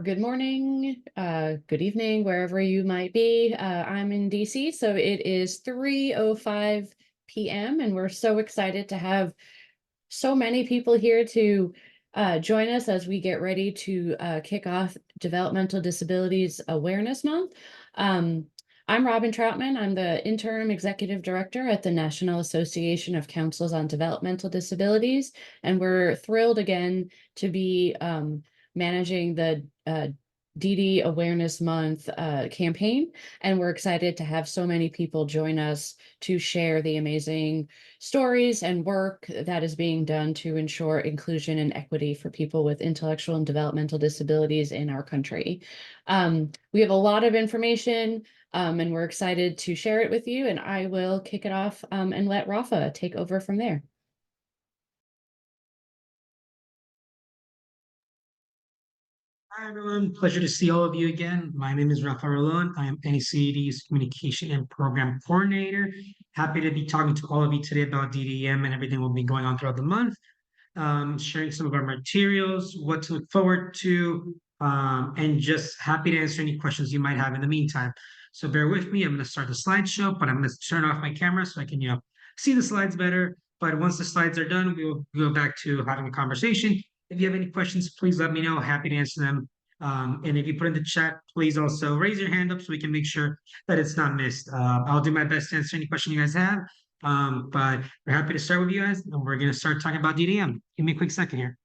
good morning, good evening, wherever you might be. I'm in DC, so it is 3:05 p.m. and we're so excited to have so many people here to join us as we get ready to kick off Developmental Disabilities Awareness Month. Um, I'm Robin Troutman. I'm the Interim Executive Director at the National Association of Councils on Developmental Disabilities, and we're thrilled again to be managing the DD Awareness Month campaign, and we're excited to have so many people join us to share the amazing stories and work that is being done to ensure inclusion and equity for people with intellectual and developmental disabilities in our country. We have a lot of information and we're excited to share it with you, and I will kick it off and let Rafa take over from there. Hi, everyone. Pleasure to see all of you again. My name is Rafa Rolon. I am NACDD's Communication and Program Coordinator. Happy to be talking to all of you today about DDM and everything will be going on throughout the month, sharing some of our materials, what to look forward to, and just happy to answer any questions you might have in the meantime. So bear with me. I'm going to start the slideshow, but I'm going to turn off my camera so I can, see the slides better. But once the slides are done, we will go back to having a conversation. If you have any questions, please let me know. Happy to answer them. And if you put in the chat, please also raise your hand up so we can make sure that it's not missed. I'll do my best to answer any question you guys have. But we're happy to start with you guys, and we're going to start talking about DDM. Give me a quick second here.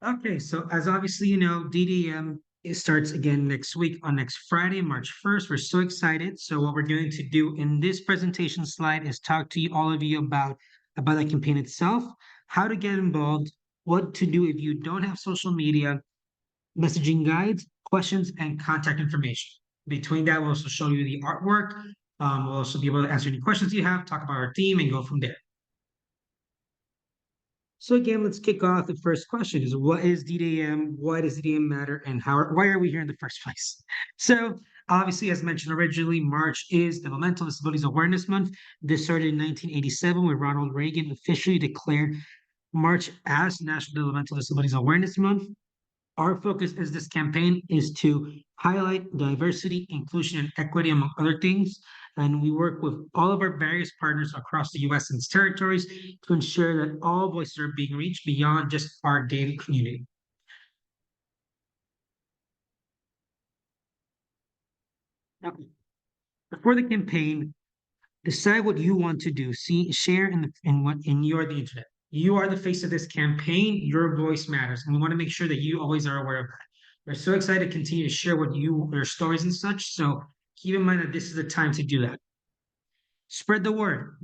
Okay, so as obviously you know, DDM it starts again next week on next Friday, March 1st. We're so excited. So what we're going to do in this presentation slide is talk to you all of you about the campaign itself, how to get involved, what to do if you don't have social media, messaging guides, questions, and contact information. Between that, we'll also show you the artwork. We'll also be able to answer any questions you have, talk about our team, and go from there. So again, let's kick off. The first question is, what is DDM? Why does DDM matter? And why are we here in the first place? So obviously, as mentioned originally, March is Developmental Disabilities Awareness Month. This started in 1987 when Ronald Reagan officially declared March as National Developmental Disabilities Awareness Month. Our focus is this campaign is to highlight diversity, inclusion, and equity, among other things. And we work with all of our various partners across the US and its territories to ensure that all voices are being reached beyond just our daily community. Now, before the campaign, decide what you want to do. See, share in you are the internet. You are the face of this campaign. Your voice matters, and we want to make sure that you always are aware of that. We're so excited to continue to share your stories and such. So keep in mind that this is the time to do that. Spread the word.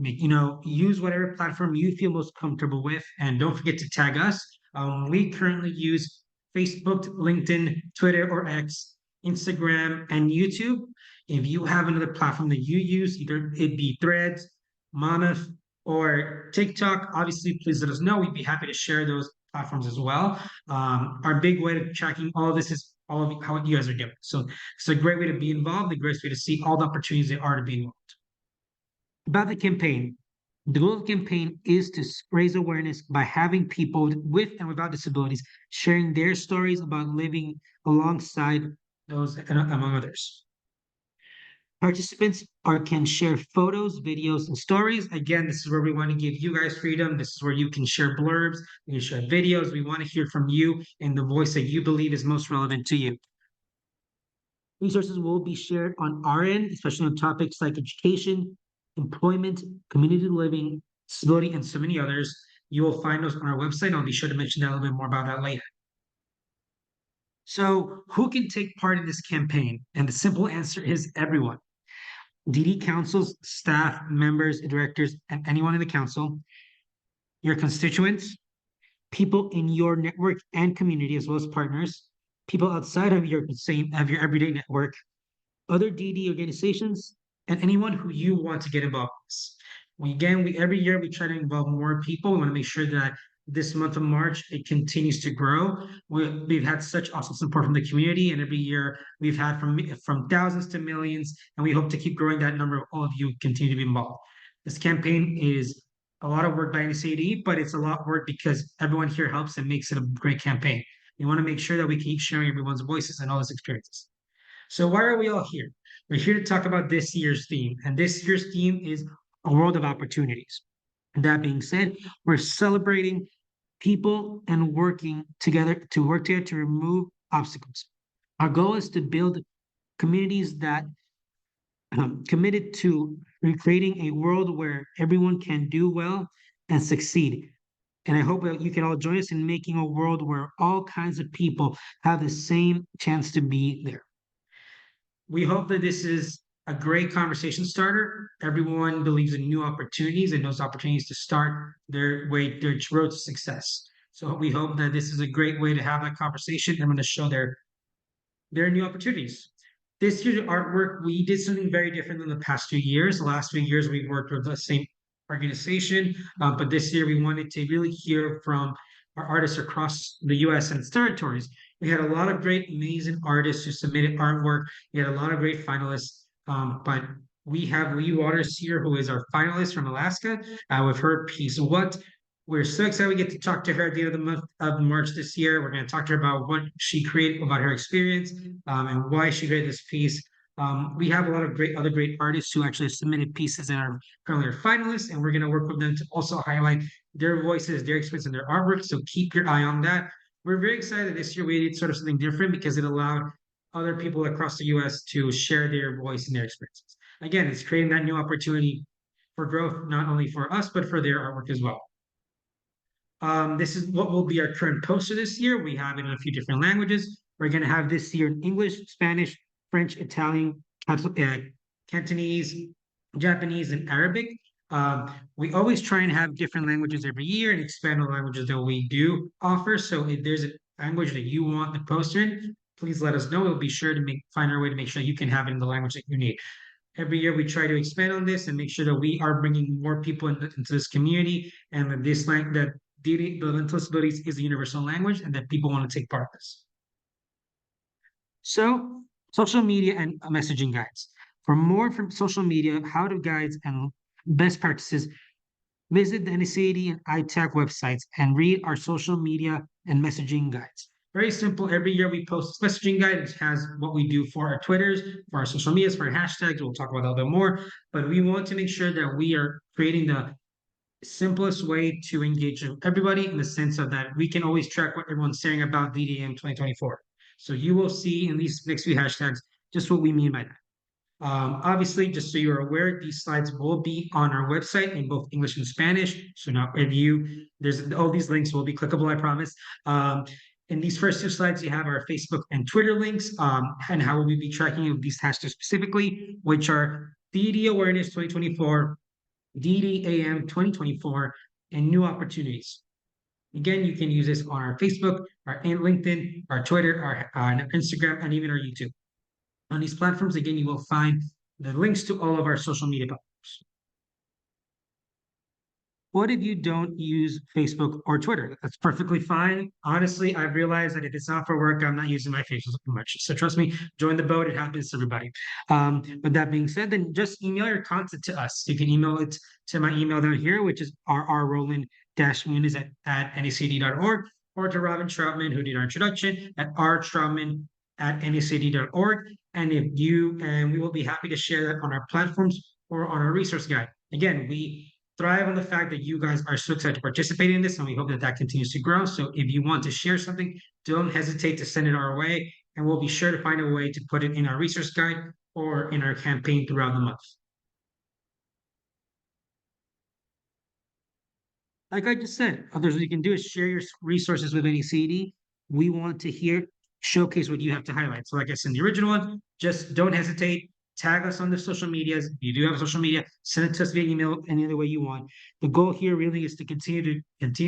Use whatever platform you feel most comfortable with, and don't forget to tag us. We currently use Facebook, LinkedIn, Twitter or X, Instagram, and YouTube. If you have another platform that you use, either it be Threads, Monmouth, or TikTok, obviously, please let us know. We'd be happy to share those platforms as well. Our big way of tracking all of this is all of how you guys are doing. So it's a great way to be involved, a great way to see all the opportunities there are to be involved. About the campaign, the goal of the campaign is to raise awareness by having people with and without disabilities sharing their stories about living alongside those, among others. Participants can share photos, videos, and stories. Again, this is where we want to give you guys freedom. This is where you can share blurbs, you can share videos. We want to hear from you in the voice that you believe is most relevant to you. Resources will be shared on our end, especially on topics like education, employment, community living, disability, and so many others. You will find those on our website. I'll be sure to mention that a little bit more about that later. So, who can take part in this campaign? And the simple answer is everyone. DD councils, staff, members, directors, and anyone in the council, your constituents, people in your network and community, as well as partners, people outside of your everyday network, other DD organizations, and anyone who you want to get involved with. Every year we try to involve more people. We want to make sure that this month of March, it continues to grow. We've had such awesome support from the community, and every year we've had from thousands to millions, and we hope to keep growing that number of all of you continue to be involved. This campaign is a lot of work by NACDD, but it's a lot of work because everyone here helps and makes it a great campaign. We want to make sure that we keep sharing everyone's voices and all those experiences. So why are we all here? We're here to talk about this year's theme, and this year's theme is a world of opportunities. And that being said, we're celebrating people and working together to work together to remove obstacles. Our goal is to build communities that committed to recreating a world where everyone can do well and succeed. And I hope that you can all join us in making a world where all kinds of people have the same chance to be there. We hope that this is a great conversation starter. Everyone believes in new opportunities and those opportunities to start their road to success. So we hope that this is a great way to have that conversation. I'm going to show their new opportunities. This year's artwork, we did something very different than the past 2 years. The last 2 years, we worked with the same organization, but this year we wanted to really hear from our artists across the US and its territories. We had a lot of great, amazing artists who submitted artwork. We had a lot of great finalists, but we have Lee Waters here, who is our finalist from Alaska, with her piece, What? We're so excited we get to talk to her at the end of the month of March this year. We're going to talk to her about what she created, about her experience, and why she created this piece. We have a lot of other great artists who actually submitted pieces and are currently our finalists, and we're going to work with them to also highlight their voices, their experience, and their artwork. So keep your eye on that. We're very excited this year. We did sort of something different because it allowed other people across the U.S. to share their voice and their experiences. Again, it's creating that new opportunity for growth, not only for us, but for their artwork as well. This is what will be our current poster this year. We have it in a few different languages. We're going to have this year in English, Spanish, French, Italian, Cantonese, Japanese, and Arabic. We always try and have different languages every year and expand the languages that we do offer. So if there's a language that you want the poster in, please let us know. We'll be sure to find our way to make sure you can have it in the language that you need. Every year we try to expand on this and make sure that we are bringing more people into this community and that that developmental disabilities is a universal language and that people want to take part in this. So, social media and messaging guides. For more from social media, how-to guides, and best practices, visit the NACDD and ITAC websites and read our social media and messaging guides. Very simple. Every year we post this messaging guide. It has what we do for our Twitters, for our social medias, for our hashtags. We'll talk about that a little bit more. But we want to make sure that we are creating the simplest way to engage everybody in the sense of that we can always track what everyone's saying about DDM 2024. So you will see in these next few hashtags just what we mean by that. Obviously, just so you're aware, these slides will be on our website in both English and Spanish. So now there's all these links will be clickable, I promise. In these first two slides, you have our Facebook and Twitter links and how we'll be tracking these hashtags specifically, which are DD Awareness 2024, DDAM 2024, and new opportunities. Again, you can use this on our Facebook, our LinkedIn, our Twitter, our Instagram, and even our YouTube. On these platforms, again, you will find the links to all of our social media platforms. What if you don't use Facebook or Twitter? That's perfectly fine. Honestly, I've realized that if it's not for work, I'm not using my Facebook much. So trust me, join the boat. It happens to everybody. But that being said, then just email your content to us. You can email it to my email down here, which is rrroland-muniz at nacd.org, or to Robin Troutman, who did our introduction, at rtroutman@nacd.org. And we will be happy to share that on our platforms or on our resource guide. Again, we thrive on the fact that you guys are so excited to participate in this, and we hope that that continues to grow. So if you want to share something, don't hesitate to send it our way, and we'll be sure to find a way to put it in our resource guide or in our campaign throughout the month. Like I just said, others what you can do is share your resources with NACD. We want to showcase what you have to highlight. So like I said in the original one, just don't hesitate. Tag us on the social medias. If you do have social media, send it to us via email any other way you want. The goal here really is to continue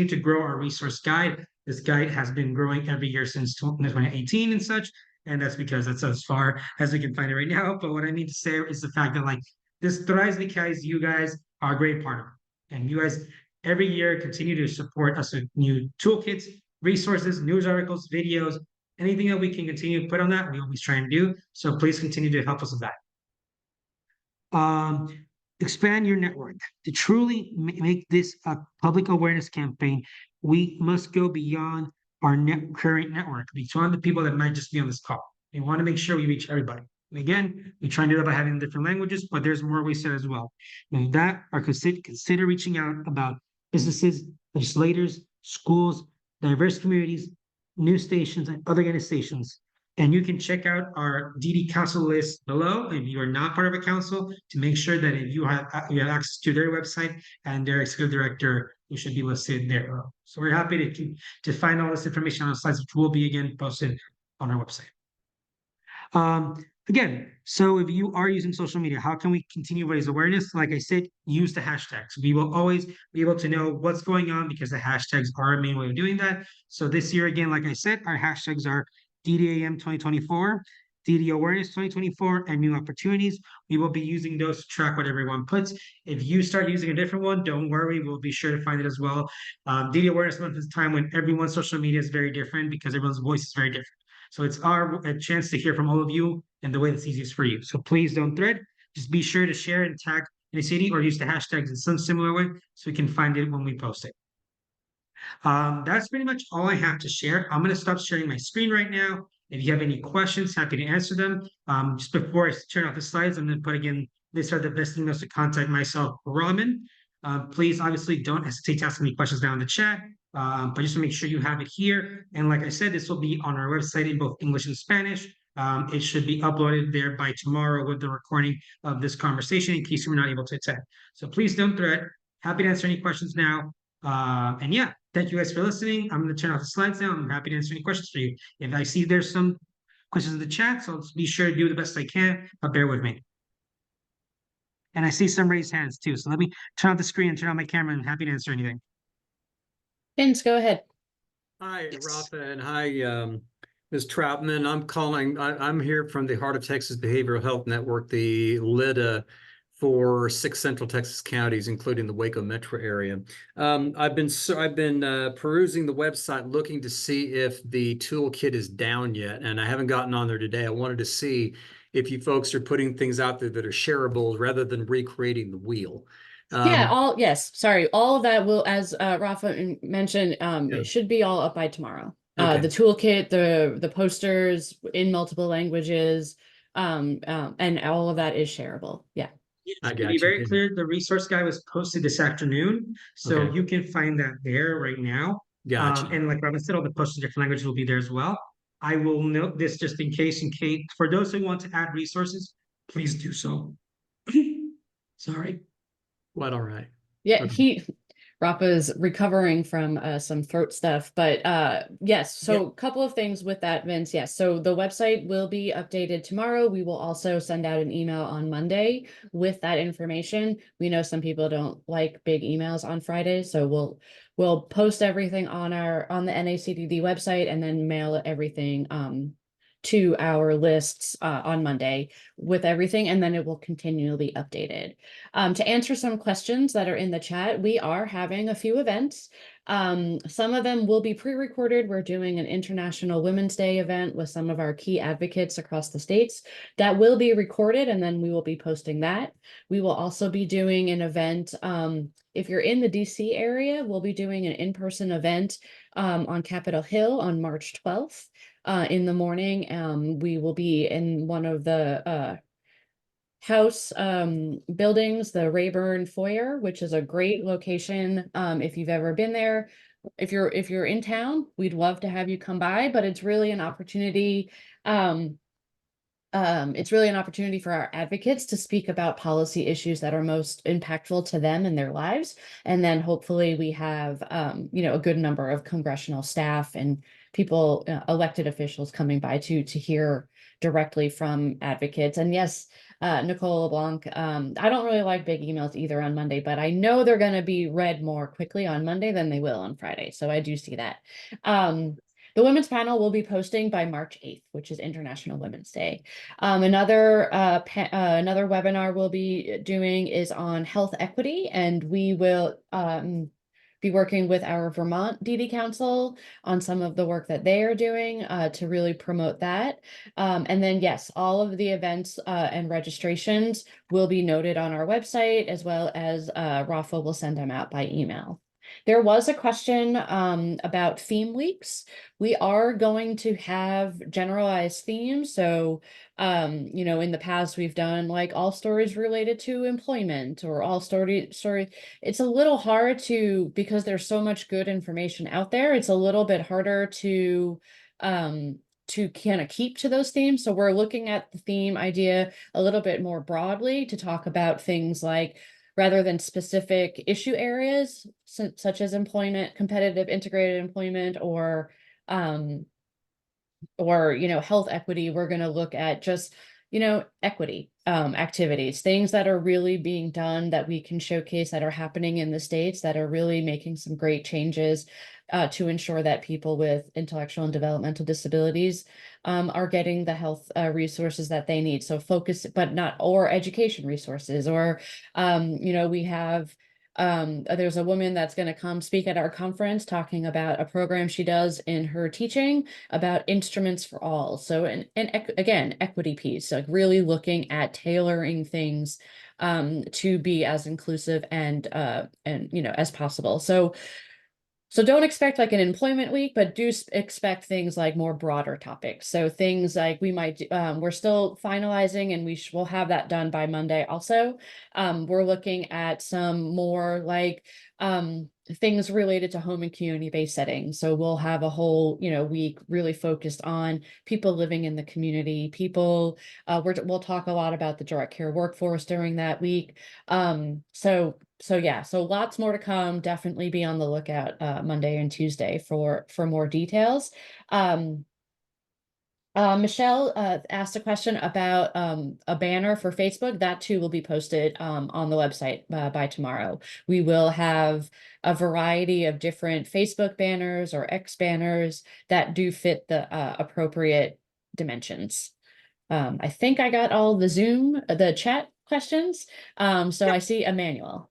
to grow our resource guide. This guide has been growing every year since 2018 and such, and that's because that's as far as we can find it right now. But what I mean to say is the fact that like this thrives because you guys are a great part of it. And you guys every year continue to support us with new toolkits, resources, news articles, videos, anything that we can continue to put on that, we always try and do. So please continue to help us with that. um, expand your network. To truly make this a public awareness campaign, we must go beyond our current network, beyond the people that might just be on this call. We want to make sure we reach everybody. And again, we try and do that by having different languages, but there's more ways to as well. And that are consider reaching out about businesses, legislators, schools, diverse communities, news stations, and other organizations. And you can check out our DD council list below if you are not part of a council to make sure that if you have access to their website and their executive director, you should be listed there. So we're happy to find all this information on the slides, which will be again posted on our website. Again, so if you are using social media, how can we continue to raise awareness? Like I said, use the hashtags. We will always be able to know what's going on because the hashtags are a main way of doing that. So this year, again, like I said, our hashtags are DDAM 2024, DD Awareness 2024, and New Opportunities. We will be using those to track what everyone puts. If you start using a different one, don't worry, we'll be sure to find it as well. DD Awareness Month is a time when everyone's social media is very different because everyone's voice is very different. So it's our a chance to hear from all of you in the way that's easiest for you. So please don't thread. Just be sure to share and tag NACDD or use the hashtags in some similar way so we can find it when we post it. That's pretty much all I have to share. I'm going to stop sharing my screen right now. If you have any questions, happy to answer them. Just before I turn off the slides, I'm going to put again, these are the best emails to contact myself, Raman. Please, obviously, don't hesitate to ask any questions down in the chat, but just to make sure you have it here. And like I said, this will be on our website in both English and Spanish. It should be uploaded there by tomorrow with the recording of this conversation in case you were not able to attend. So please don't threat. Happy to answer any questions now. And yeah, thank you guys for listening. I'm going to turn off the slides now. I'm happy to answer any questions for you. If I see there's some questions in the chat, so I'll be sure to do the best I can, but bear with me. And I see some raised hands too. So let me turn off the screen and turn on my camera. I'm happy to answer anything. Vince, go ahead. Hi, Yes. Rafa, and hi, Ms. Troutman. I'm here from the Heart of Texas Behavioral Health Network, the LIDA for 6 Central Texas counties, including the Waco metro area. I've been perusing the website looking to see if the toolkit is down yet, and I haven't gotten on there today. I wanted to see if you folks are putting things out there that are shareable rather than recreating the wheel. Yeah, yes, sorry. All of that will, as Rafa mentioned, Yeah. it should be all up by tomorrow. Okay. The toolkit, the posters in multiple languages, and all of that is shareable. Yeah. I To got be you. very clear, the resource guide was posted this afternoon, so Okay. you can find that there right now. Gotcha. And like Robin said, all the posts in different languages will be there as well. I will note this just in case, for those who want to add resources, please do so. Sorry. Quite all right. Yeah, Okay. Rapa's recovering from some throat stuff, but yes, so a couple of things with that, Vince. Yes, so the website will be updated tomorrow. We will also send out an email on Monday with that information. We know some people don't like big emails on Fridays, so we'll post everything on the NACDD website and then mail everything to our lists on Monday with everything, and then it will continually be updated. To answer some questions that are in the chat, we are having a few events. Some of them will be pre-recorded. We're doing an International Women's Day event with some of our key advocates across the states. That will be recorded, and then we will be posting that. We will also be doing an event. If you're in the DC area, we'll be doing an in-person event on Capitol Hill on March 12th. In the morning, we will be in one of the house buildings, the Rayburn Foyer, which is a great location. If you've ever been there, if you're in town, we'd love to have you come by, but it's really an opportunity. It's really an opportunity for our advocates to speak about policy issues that are most impactful to them in their lives. And then hopefully we have, a good number of congressional staff and people, elected officials coming by to hear directly from advocates. And yes, Nicole LeBlanc, I don't really like big emails either on Monday, but I know they're going to be read more quickly on Monday than they will on Friday. So I do see that. The women's panel will be posting by March 8th, which is International Women's Day. Another webinar we'll be doing is on health equity, and we will be working with our Vermont DD Council on some of the work that they are doing to really promote that. And then, yes, all of the events and registrations will be noted on our website, as well as Rafa will send them out by email. There was a question about theme weeks. We are going to have generalized themes. So, you know, in the past, we've done like all stories related to employment or all story. It's a little hard to, because there's so much good information out there, it's a little bit harder to kind of keep to those themes. So we're looking at the theme idea a little bit more broadly to talk about things like, rather than specific issue areas such as employment, competitive integrated employment, or you know, health equity, we're going to look at just, you know, equity activities, things that are really being done that we can showcase that are happening in the States that are really making some great changes to ensure that people with intellectual and developmental disabilities are getting the health resources that they need. So focus, but not, or education resources, or, you know, we have there's a woman that's going to come speak at our conference talking about a program she does in her teaching about instruments for all. So, again, equity piece, like really looking at tailoring things to be as inclusive and you know, as possible. So don't expect like an employment week, but do expect things like more broader topics. So things like we might, we're still finalizing, and we'll have that done by Monday also. We're looking at some more like things related to home and community-based settings. So we'll have a whole, you know, week really focused on people living in the community, people, we'll talk a lot about the direct care workforce during that week. So yeah, so lots more to come. Definitely be on the lookout Monday and Tuesday for more details. Michelle asked a question about a banner for Facebook. That too will be posted on the website by tomorrow. We will have a variety of different Facebook banners or X banners that do fit the appropriate dimensions. I think I got all the chat questions. So I see Emmanuel.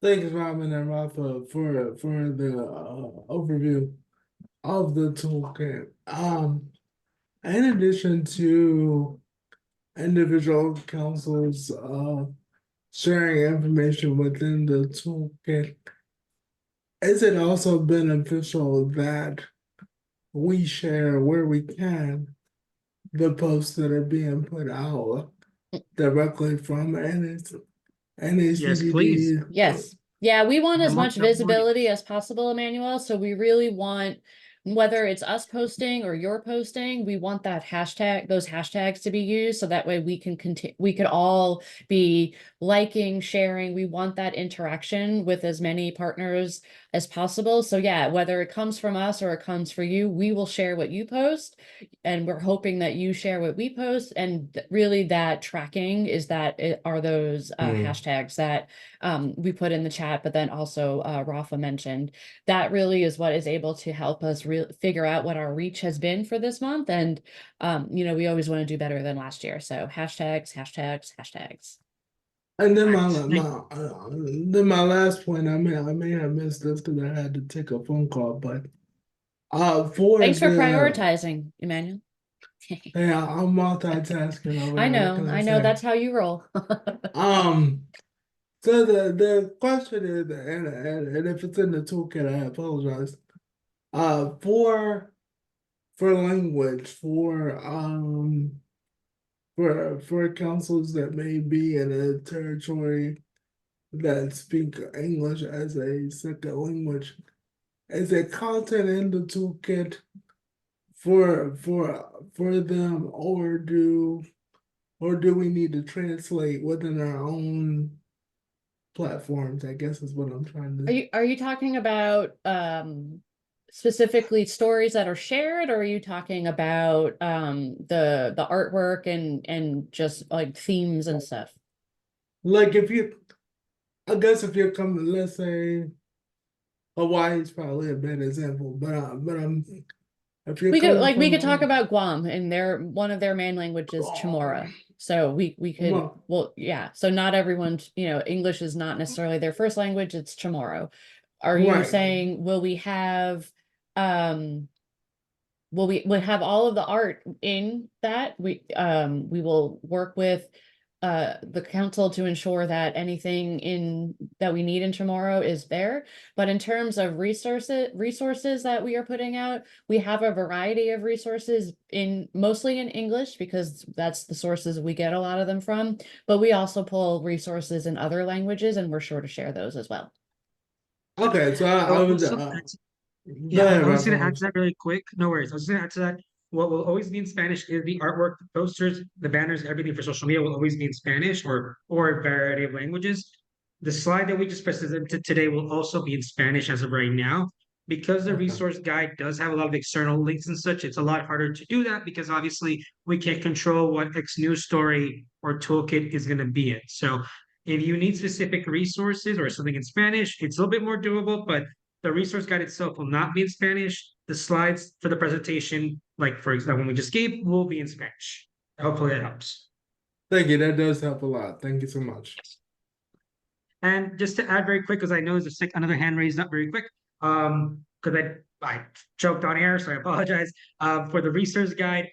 Thanks, Robin and Rafa, for the overview of the toolkit. In addition to individual councils sharing information within the toolkit, is it also beneficial that we share where we can the posts that are being put out directly from Yes, please. NACDD? Yes. Yeah, we want I as want much that more. visibility as possible, Emmanuel. So we really want, whether it's us posting or you're posting, we want that hashtag, those hashtags to be used. So that way we can continue, we could all be liking, sharing. We want that interaction with as many partners as possible. So yeah, whether it comes from us or it comes for you, we will share what you post. And we're hoping that you share what we post. And really that tracking is that are those hashtags that we put in the chat, but then also Rafa mentioned. That really is what is able to help us figure out what our reach has been for this month. And, you know, we always want to do better than last year. So hashtags, hashtags, hashtags. And then then my last point, I may have missed this because I had to take a phone call, but Thanks for prioritizing, Emmanuel. yeah, I'm multitasking over I here. What know, can I know, say? that's how you roll. So the question is, and if it's in the toolkit, I apologize. For language, for councils that may be in a territory that speak English as a second language, is there content in the toolkit for them, or do we need to translate within our own platforms? I guess is what I'm trying to. Are you talking about specifically stories that are shared, or are you talking about the artwork and just like themes and stuff? Like I guess if you're coming, let's say Hawaii is probably a bad example, but I'm If you're We could coming we could from talk about Guam, and one of their main languages Chamorro. So we could Well- well yeah. So not everyone's, English is not necessarily their first language, it's Chamorro. Are you Right. saying will we have will have all of the art in that? We will work with the council to ensure that anything in that we need in tomorrow is there. But in terms of resources that we are putting out, we have a variety of resources mostly in English because that's the sources we get a lot of them from. But we also pull resources in other languages, and we're sure to share those as well. Okay, so So I would also, go yeah, ahead, I was Rafa. going to add to that really quick. No worries. I was going to add to that. What will always be in Spanish is the artwork, the posters, the banners, everything for social media will always be in Spanish or a variety of languages. The slide that we just presented today will also be in Spanish as of right now. Because the Okay. resource guide does have a lot of external links and such, it's a lot harder to do that because obviously we can't control what X news story or toolkit is going to be in. So if you need specific resources or something in Spanish, it's a little bit more doable, but the resource guide itself will not be in Spanish. The slides for the presentation, like for example, when we just gave, will be in Spanish. Hopefully that helps. Thank you. That does help a lot. Thank you so much. And just to add very quick, because I know there's another hand raised up very quick, because I choked on air, so I apologize. For the research guide,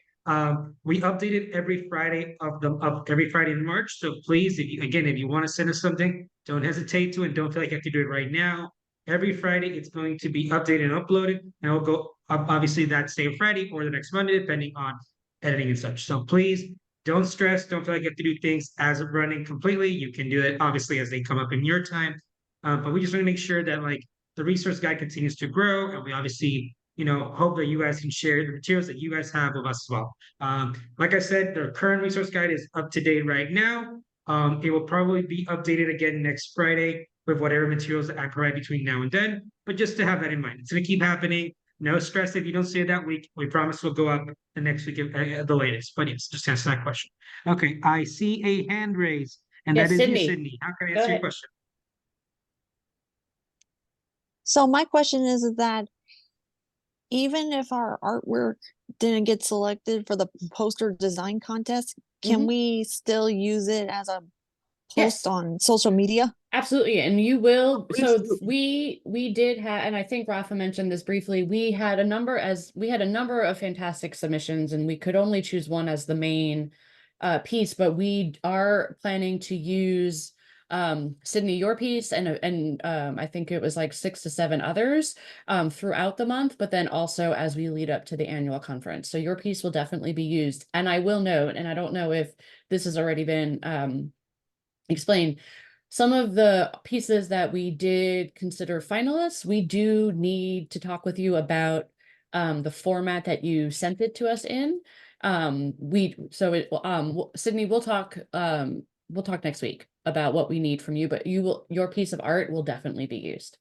we update it every Friday of every Friday in March. So please, if you want to send us something, don't hesitate to, and don't feel like you have to do it right now. Every Friday, it's going to be updated and uploaded, and it'll go up obviously that same Friday or the next Monday, depending on editing and such. So please don't stress. Don't feel like you have to do things as running completely. You can do it obviously as they come up in your time. But we just want to make sure that like the resource guide continues to grow, and we obviously hope that you guys can share the materials that you guys have with us as well. Like I said, the current resource guide is up to date right now. It will probably be updated again next Friday with whatever materials that I provide between now and then. But just to have that in mind, it's going to keep happening. No stress if you don't see it that week. We promise we'll go up the next week at the latest. But yes, just answer that question. Okay, I see a hand raised, and Yes, that is you, Sydney. Sydney. How can I Go answer your ahead. question? So my question is that even if our artwork didn't get selected for the poster design contest, can Mhm. we still use it as a Yes. post on social media? Absolutely, and you will. Please So do. we did have, and I think Rafa mentioned this briefly. We had a number of fantastic submissions, and we could only choose one as the main piece. But we are planning to use Sydney, your piece, and I think it was like 6 to 7 others throughout the month. But then also as we lead up to the annual conference, so your piece will definitely be used. And I will note, and I don't know if this has already been explained. Some of the pieces that we did consider finalists, we do need to talk with you about the format that you sent it to us in. Sydney, we'll talk next week about what we need from you, but your piece of art will definitely be used.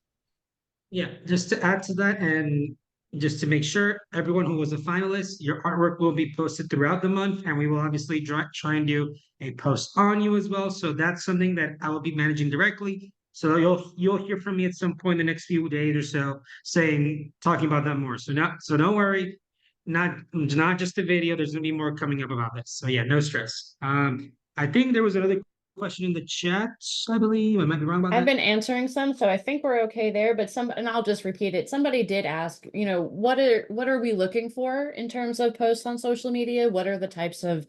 Yeah, just to add to that, and just to make sure everyone who was a finalist, your artwork will be posted throughout the month, and we will obviously try and do a post on you as well. So that's something that I will be managing directly. So you'll hear from me at some point in the next few days or so, talking about that more. So don't worry, not just the video. There's gonna be more coming up about this. So yeah, no stress. I think there was another question in the chat, I believe. I might be wrong about I've that. been answering some, so I think we're okay there, but and I'll just repeat it. Somebody did ask, what are we looking for in terms of posts on social media? What are the types of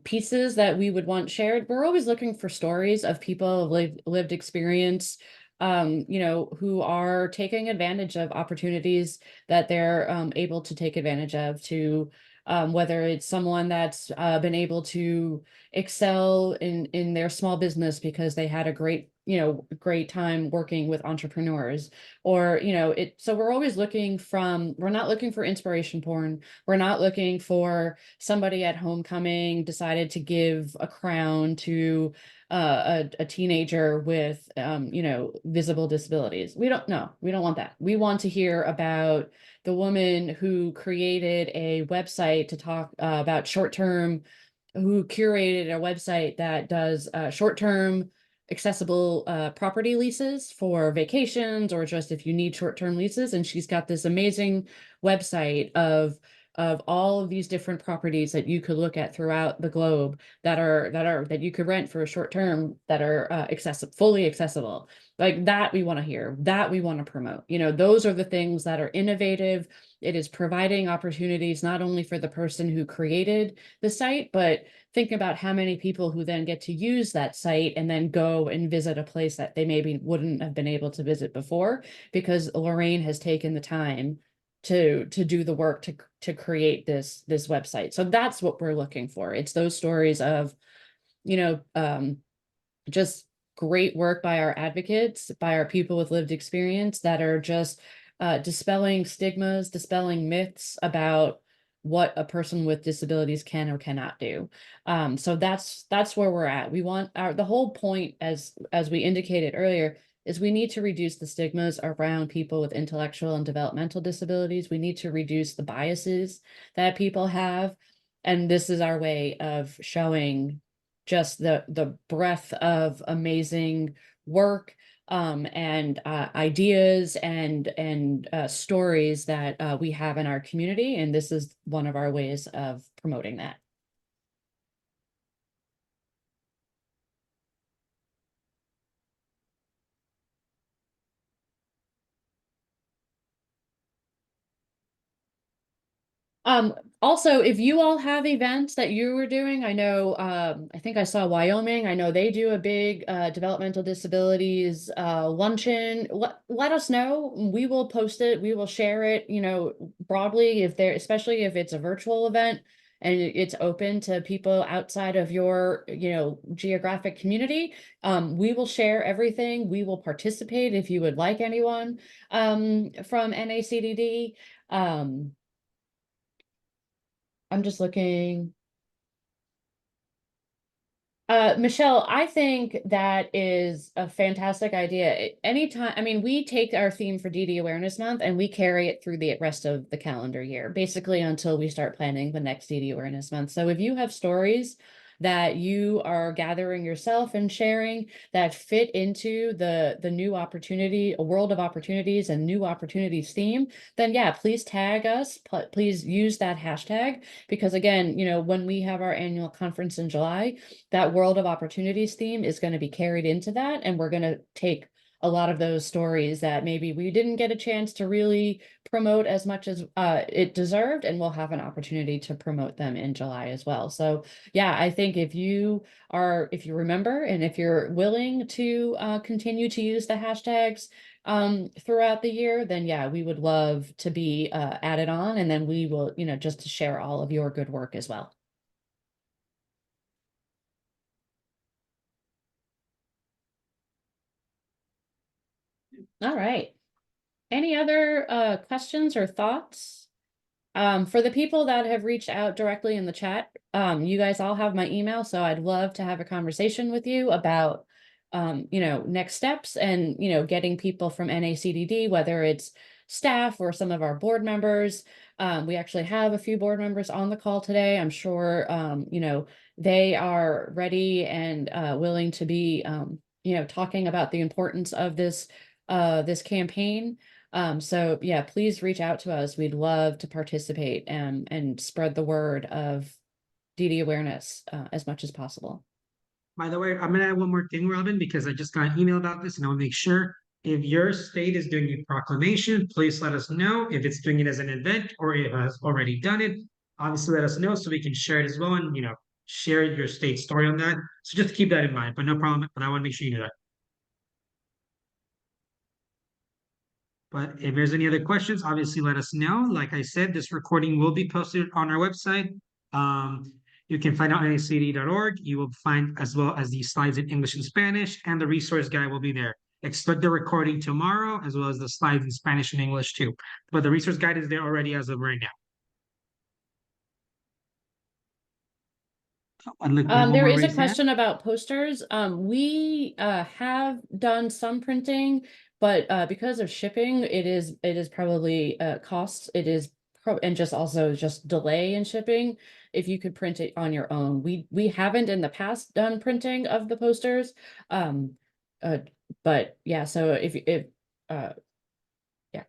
pieces that we would want shared? We're always looking for stories of people of lived experience, who are taking advantage of opportunities that they're able to take advantage of to whether it's someone that's been able to excel in their small business because they had a great time working with entrepreneurs, or so we're always we're not looking for inspiration porn. We're not looking for somebody at homecoming decided to give a crown to a teenager with visible disabilities. We don't want that. We want to hear about the woman who created a website to talk about who curated a website that does short-term accessible property leases for vacations or just if you need short-term leases. And she's got this amazing website of all of these different properties that you could look at throughout the globe that you could rent for a short term that are fully accessible. Like that we want to hear, that we want to promote. You know, those are the things that are innovative. It is providing opportunities not only for the person who created the site, but think about how many people who then get to use that site and then go and visit a place that they maybe wouldn't have been able to visit before because Lorraine has taken the time to do the work to create this website. So that's what we're looking for. It's those stories of, you know, just great work by our advocates, by our people with lived experience that are just dispelling stigmas, dispelling myths about what a person with disabilities can or cannot do. So that's where we're at. We want the whole point, as we indicated earlier, is we need to reduce the stigmas around people with intellectual and developmental disabilities. We need to reduce the biases that people have. And this is our way of showing just the breadth of amazing work and ideas and stories that we have in our community. And this is one of our ways of promoting that. Also, if you all have events that you were doing, I know, I think I saw Wyoming. I know they do a big developmental disabilities luncheon. Let us know. We will post it. We will share it, you know, broadly especially if it's a virtual event and it's open to people outside of your, you know, geographic community. We will share everything. We will participate if you would like anyone from NACDD. I'm just looking. Michelle, I think that is a fantastic idea. Anytime, I mean, we take our theme for DD Awareness Month and we carry it through the rest of the calendar year, basically until we start planning the next DD Awareness Month. So if you have stories that you are gathering yourself and sharing that fit into the new opportunity, a world of opportunities and new opportunities theme, then yeah, please tag us. Please use that hashtag because again, you know, when we have our annual conference in July, that world of opportunities theme is going to be carried into that. And we're going to take a lot of those stories that maybe we didn't get a chance to really promote as much as it deserved, and we'll have an opportunity to promote them in July as well. So yeah, I think if you remember and if you're willing to continue to use the hashtags throughout the year, then yeah, we would love to be added on, and then we will, you know, just to share all of your good work as well. All right. Any other questions or thoughts? For the people that have reached out directly in the chat, you guys all have my email, so I'd love to have a conversation with you about, you know, next steps and, you know, getting people from NACDD, whether it's staff or some of our board members. We actually have a few board members on the call today. I'm sure, you know, they are ready and willing to be, you know, talking about the importance of this campaign. So yeah, please reach out to us. We'd love to participate and spread the word of DD awareness as much as possible. By the way, I'm gonna add one more thing, Robin, because I just got an email about this and I want to make sure if your state is doing a proclamation, please let us know if it's doing it as an event or it has already done it. Obviously, let us know so we can share it as well and, you know, share your state story on that. So just keep that in mind, but no problem. But I want to make sure you do that. But if there's any other questions, obviously let us know. Like I said, this recording will be posted on our website. You can find out on nacd.org. You will find as well as the slides in English and Spanish, and the resource guide will be there. Expect the recording tomorrow, as well as the slides in Spanish and English too. But the resource guide is there already as of right now. There is a question about posters. We have done some printing, but because of shipping, it is probably costs. It is and just also just delay in shipping, if you could print it on your own. We haven't in the past done printing of the posters. Uh, but yeah, so if uh yeah.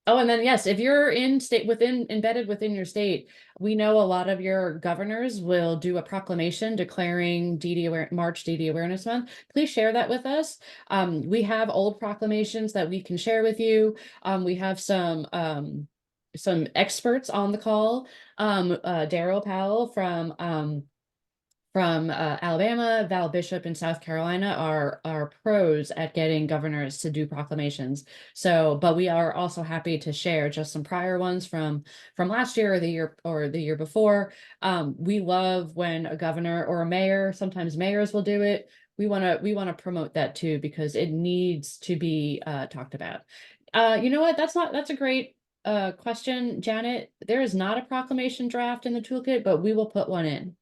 Oh, and then yes, if you're in state embedded within your state, we know a lot of your governors will do a proclamation declaring March DD Awareness Month. Please share that with us. We have old proclamations that we can share with you. We have some experts on the call. Daryl Powell from Alabama, Val Bishop in South Carolina are pros at getting governors to do proclamations. So, but we are also happy to share just some prior ones from last year or the year before. We love when a governor or a mayor, sometimes mayors will do it. We want to promote that too, because it needs to be talked about. You know what? That's a great question, Janet. There is not a proclamation draft in the toolkit, but we will put one in.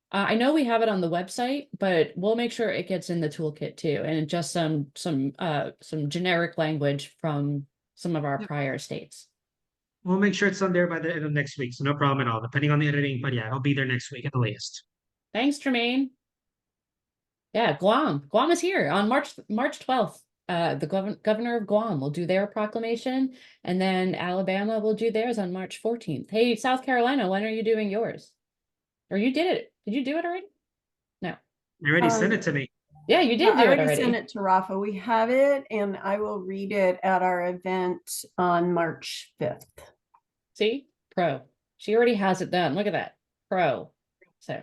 I know we have it on the website, but we'll make sure it gets in the toolkit too, and just some generic language from some of our Yep. prior states. We'll make sure it's on there by the end of next week, so no problem at all, depending on the editing. But yeah, it'll be there next week at the latest. Thanks, Tremaine. Yeah, Guam is here on March 12th. The governor of Guam will do their proclamation, and then Alabama will do theirs on March 14th. Hey, South Carolina, when are you doing yours? Or you did it? Did you do it already? No. You already sent it to me. Yeah, you Yeah, did I do it already sent already. it to Rafa. We have it, and I will read it at our event on March 5th. See? Pro. She already has it done. Look at that. Pro. So,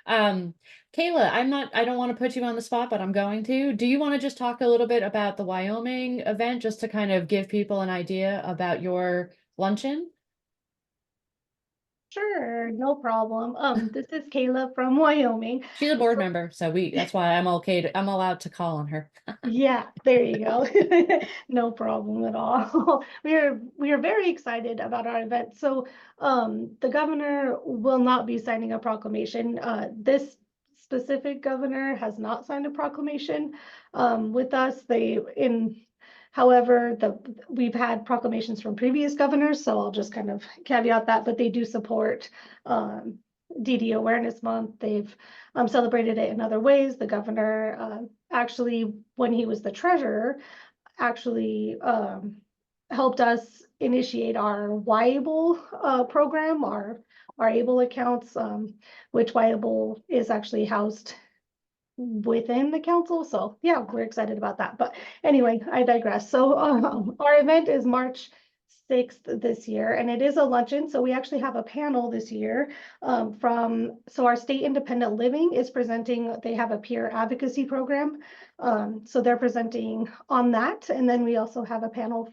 Kayla, I don't want to put you on the spot, but I'm going to. Do you want to just talk a little bit about the Wyoming event, just to kind of give people an idea about your luncheon? Sure, no problem. This is Kayla from Wyoming. She's a board member, so that's why I'm allowed to call on her. Yeah, there you go. No problem at all. We are very excited about our event. So the governor will not be signing a proclamation. This specific governor has not signed a proclamation with us. However, we've had proclamations from previous governors, so I'll just kind of caveat that, but they do support DD Awareness Month. They've celebrated it in other ways. The governor actually, when he was the treasurer, actually helped us initiate our YABLE program, our ABLE accounts, which YABLE is actually housed within the council. So yeah, we're excited about that. But anyway, I digress. So our event is March 6th this year, and it is a luncheon. So we actually have a panel this year so our state independent living is presenting. They have a peer advocacy program. So they're presenting on that. And then we also have a panel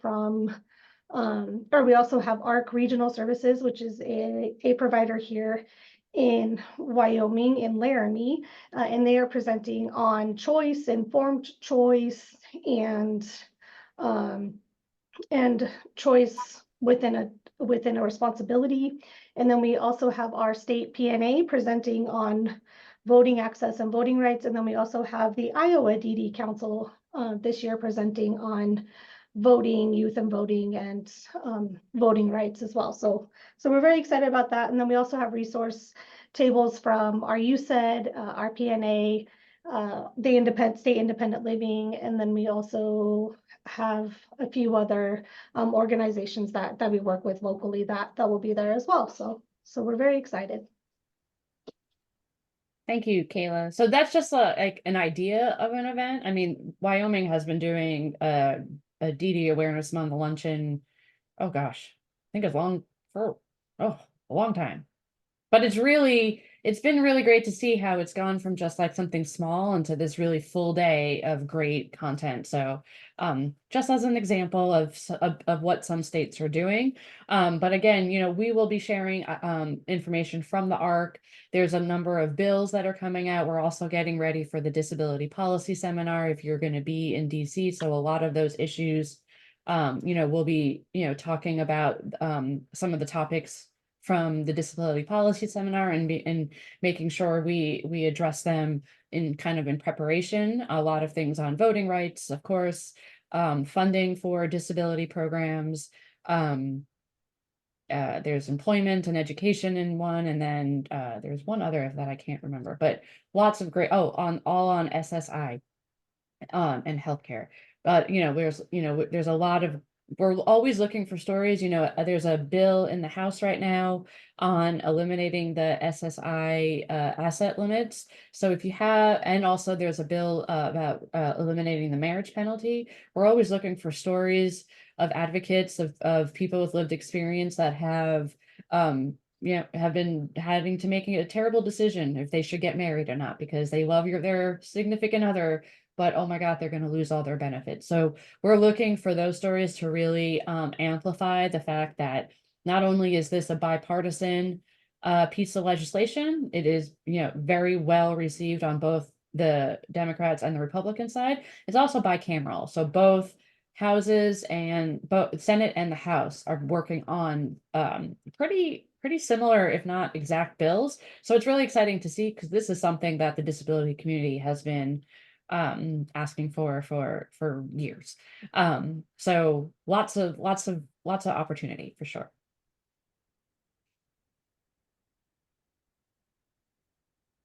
we also have ARC Regional Services, which is a provider here in Wyoming, in Laramie, and they are presenting on choice, informed choice, and choice within a responsibility. And then we also have our state PNA presenting on voting access and voting rights. And then we also have the Iowa DD Council this year presenting on voting, youth and voting, and voting rights as well. So we're very excited about that. And then we also have resource tables from our USAID, our PNA, the state independent living, and then we also have a few other organizations that we work with locally that will be there as well. So we're very excited. Thank you, Kayla. So that's just like an idea of an event. I mean, Wyoming has been doing a DD Awareness Month luncheon. Oh gosh, I think for a long time. But it's been really great to see how it's gone from just like something small into this really full day of great content. So just as an example of what some states are doing. But again, we will be sharing information from the ARC. There's a number of bills that are coming out. We're also getting ready for the disability policy seminar if you're going to be in DC. So a lot of those issues, we'll be, talking about some of the topics from the disability policy seminar and making sure we address them in preparation. A lot of things on voting rights, of course, funding for disability programs, there's employment and education in one, and then there's one other that I can't remember, but lots of great, all on SSI and healthcare. But there's a lot of, we're always looking for stories. There's a bill in the House right now on eliminating the SSI asset limits. So if you have, and also there's a bill about eliminating the marriage penalty. We're always looking for stories of advocates of people with lived experience that have have been having to making a terrible decision if they should get married or not, because they love their significant other, but oh my God, they're going to lose all their benefits. So we're looking for those stories to really amplify the fact that not only is this a bipartisan piece of legislation, it is very well received on both the Democrats and the Republican side. It's also bicameral, so both houses and both Senate and the House are working on pretty similar, if not exact, bills. So it's really exciting to see, because this is something that the disability community has been asking for years. So lots of opportunity for sure.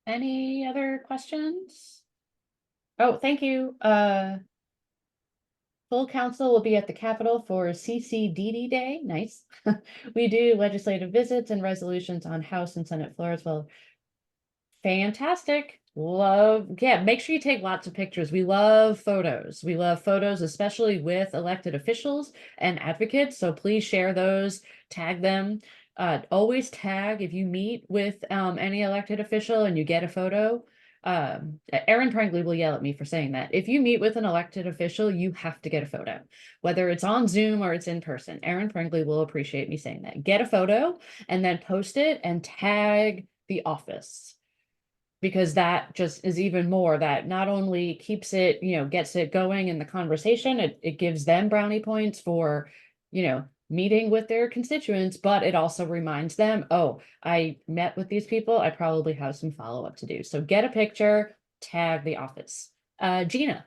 Any other questions? Oh, thank you. Full council will be at the Capitol for CCDD Day. Nice. We do legislative visits and resolutions on House and Senate floor as well. Fantastic. Yeah, make sure you take lots of pictures. We love photos. We love photos, especially with elected officials and advocates. So please share those, tag them. Always tag if you meet with any elected official and you get a photo. Aaron Prangley will yell at me for saying that. If you meet with an elected official, you have to get a photo, whether it's on Zoom or it's in person. Aaron Prangley will appreciate me saying that. Get a photo and then post it and tag the office, because that just is even more, that not only keeps it, gets it going in the conversation, it gives them brownie points for, meeting with their constituents, but it also reminds them, oh, I met with these people, I probably have some follow-up to do. So get a picture, tag the office. Gina.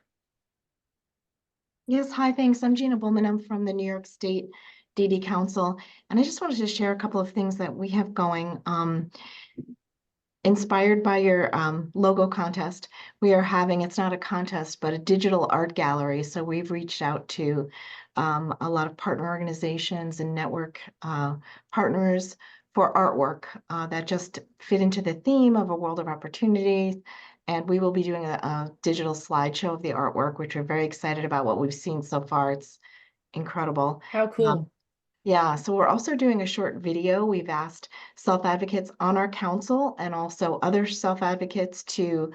Yes, hi, thanks. I'm Gina Bullman. I'm from the New York State DD Council, and I just wanted to share a couple of things that we have going. Inspired by your logo contest, we are having, it's not a contest, but a digital art gallery. So we've reached out to a lot of partner organizations and network partners for artwork that just fit into the theme of a world of opportunity. And we will be doing a digital slideshow of the artwork, which we're very excited about what we've seen so far. It's incredible. How cool. Yeah, so we're also doing a short video. We've asked self-advocates on our council and also other self-advocates to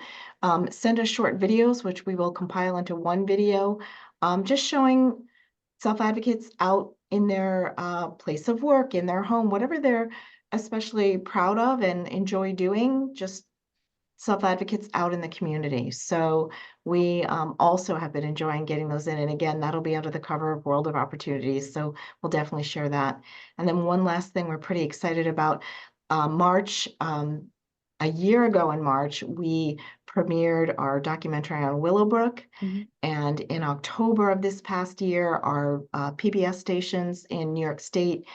send us short videos, which we will compile into one video, just showing self-advocates out in their place of work, in their home, whatever they're especially proud of and enjoy doing, just self-advocates out in the community. So we also have been enjoying getting those in. And again, that'll be under the cover of World of Opportunities. So we'll definitely share that. And then one last thing we're pretty excited about, March, a year ago in March, we premiered our documentary on Willowbrook. Mm-hmm. And in October of this past year, our PBS stations in New York State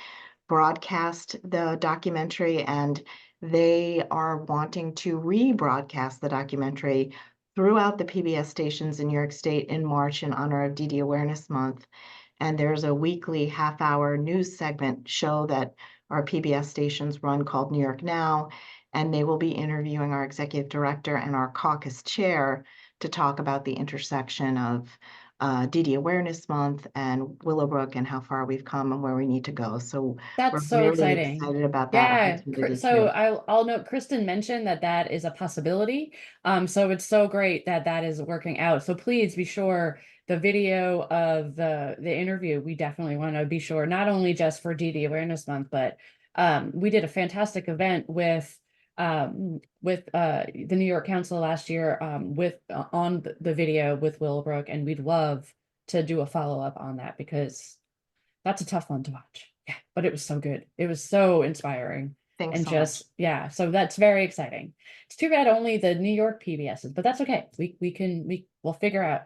broadcast the documentary, and they are wanting to rebroadcast the documentary throughout the PBS stations in New York State in March in honor of DD Awareness Month. And there's a weekly half-hour news segment show that our PBS stations run called New York Now, and they will be interviewing our executive director and our caucus chair to talk about the intersection of DD Awareness Month and Willowbrook and how far we've come and where we need to go. So That's we're so really exciting. excited about that Yeah, opportunity so too. I'll note Kristen mentioned that is a possibility. So it's so great that is working out. So please be sure the video of the interview, we definitely want to be sure, not only just for DD Awareness Month, but we did a fantastic event with the New York Council last year with on the video with Willowbrook, and we'd love to do a follow-up on that, because that's a tough one to watch. Yeah, but it was so good. It was so inspiring. Thanks And so just much. yeah, so that's very exciting. It's too bad only the New York PBSs, but that's okay. We'll figure out.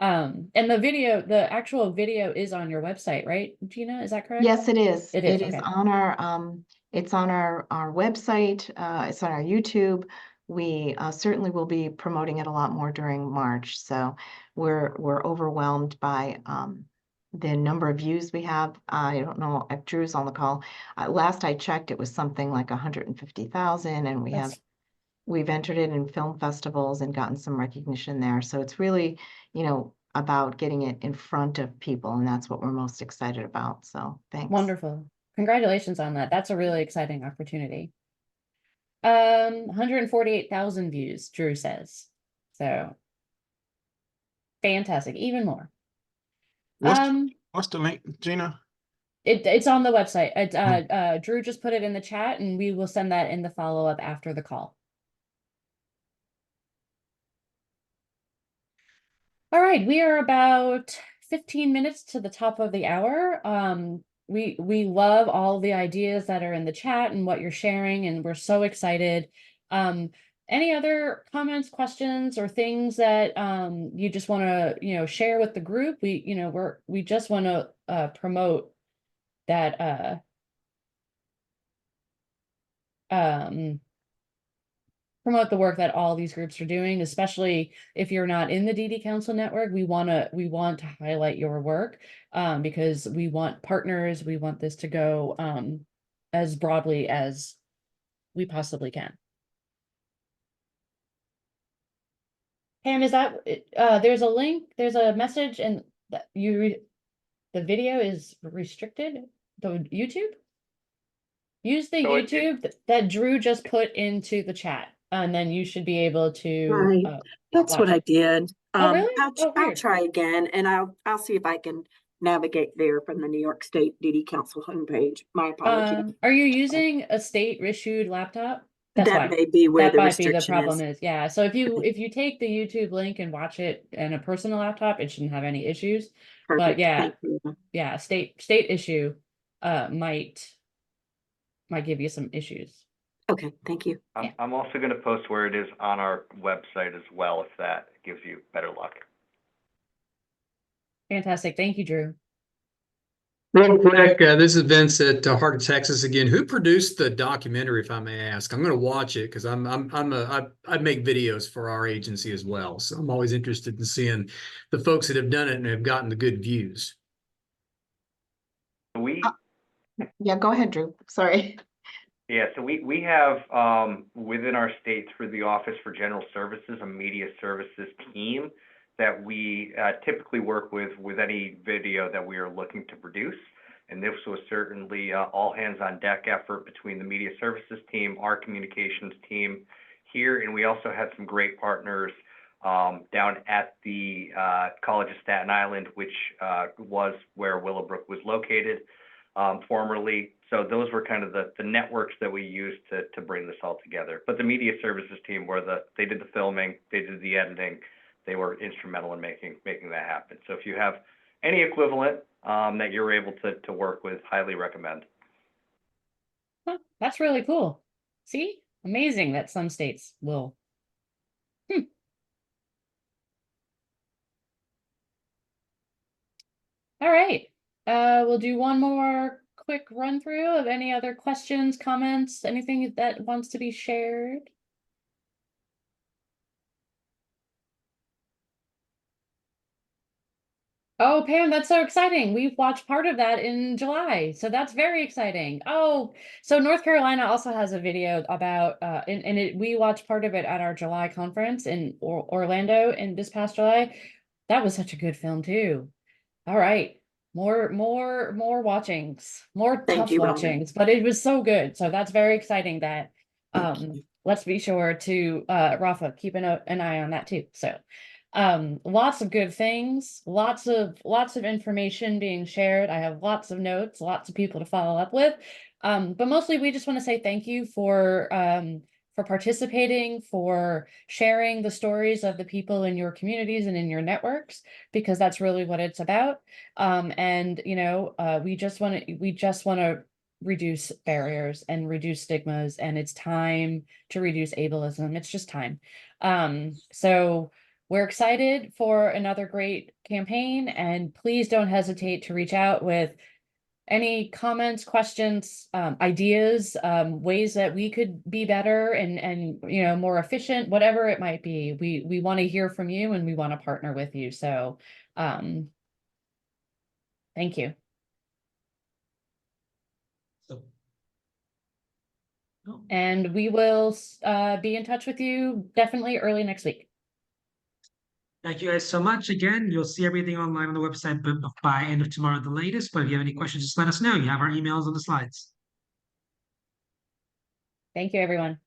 And the actual video is on your website, right, Gina? Is that correct? Yes, it is. It is, It is okay. on it's on our website, it's on our YouTube. We certainly will be promoting it a lot more during March. So we're overwhelmed by the number of views we have. I don't know if Drew's on the call. Last I checked, it was something like 150,000, and we've entered it in film festivals and gotten some recognition there. So it's really, about getting it in front of people, and that's what we're most excited about. So thanks. Wonderful. Congratulations on that. That's a really exciting opportunity. 148,000 views, Drew says. So fantastic, even more. What's the link, Gina? It's on the website. Drew just put it in the chat, and we will send that in the follow-up after the call. All right, we are about 15 minutes to the top of the hour. We love all the ideas that are in the chat and what you're sharing, and we're so excited. Any other comments, questions, or things that you just want to share with the group? We just want to promote that promote the work that all these groups are doing, especially if you're not in the DD Council network. We want to highlight your work because we want partners. We want this to go as broadly as we possibly can. Pam, is that there's a link, there's a message, and that the video is restricted, the YouTube? Use the YouTube that Drew just put into the chat, and then you should be able to Right. That's watch what I it. did. Oh, really? I'll Weird. try again, and I'll see if I can navigate there from the New York State DD Council homepage. My apologies. Are you using a state issued laptop? That's That why. may be where That the might be the restriction problem is. yeah. So if you take the YouTube link and watch it in a personal laptop, it shouldn't have any issues. But Perfect. yeah, Thank you. yeah, state issue might give you some issues. Okay, thank you. I'm also going to post where it is on our website as well, if that gives you better luck. Fantastic. Thank you, Drew. Real quick, this is Vince at Heart of Texas again. Who produced the documentary, if I may ask? I'm going to watch it because I make videos for our agency as well, so I'm always interested in seeing the folks that have done it and have gotten the good views. Yeah, go ahead, Drew. Sorry. Yeah, so we have within our states for the Office for General Services, a media services team that we typically work with any video that we are looking to produce. And this was certainly all hands on deck effort between the media services team, our communications team here, and we also had some great partners down at the College of Staten Island, which was where Willowbrook was located formerly. So those were kind of the networks that we used to bring this all together. But the media services team they did the filming, they did the editing, they were instrumental in making that happen. So if you have any equivalent that you're able to work with, highly recommend. Huh, that's really cool. See, amazing that some states will. All right, we'll do one more quick run through of any other questions, comments, anything that wants to be shared. Oh, Pam, that's so exciting. We've watched part of that in July, so that's very exciting. Oh, so North Carolina also has a video about, we watched part of it at our July conference in Orlando in this past July. That was such a good film too. All right, more watchings, more tough watchings, but it was so good. So that's very exciting that, let's be sure to, Rafa, keep an eye on that too. So. Lots of good things, lots of information being shared. I have lots of notes, lots of people to follow up with. But mostly we just want to say thank you for participating, for sharing the stories of the people in your communities and in your networks, because that's really what it's about. And we just want to reduce barriers and reduce stigmas, and it's time to reduce ableism. It's just time. So we're excited for another great campaign, and please don't hesitate to reach out with any comments, questions, ideas, ways that we could be better and more efficient, whatever it might be. We want to hear from you, and we want to partner with you. So thank you. So, no. And we will be in touch with you definitely early next week. Thank you guys so much. Again, you'll see everything online on the website by end of tomorrow at the latest. But if you have any questions, just let us know. You have our emails on the slides. Thank you, everyone.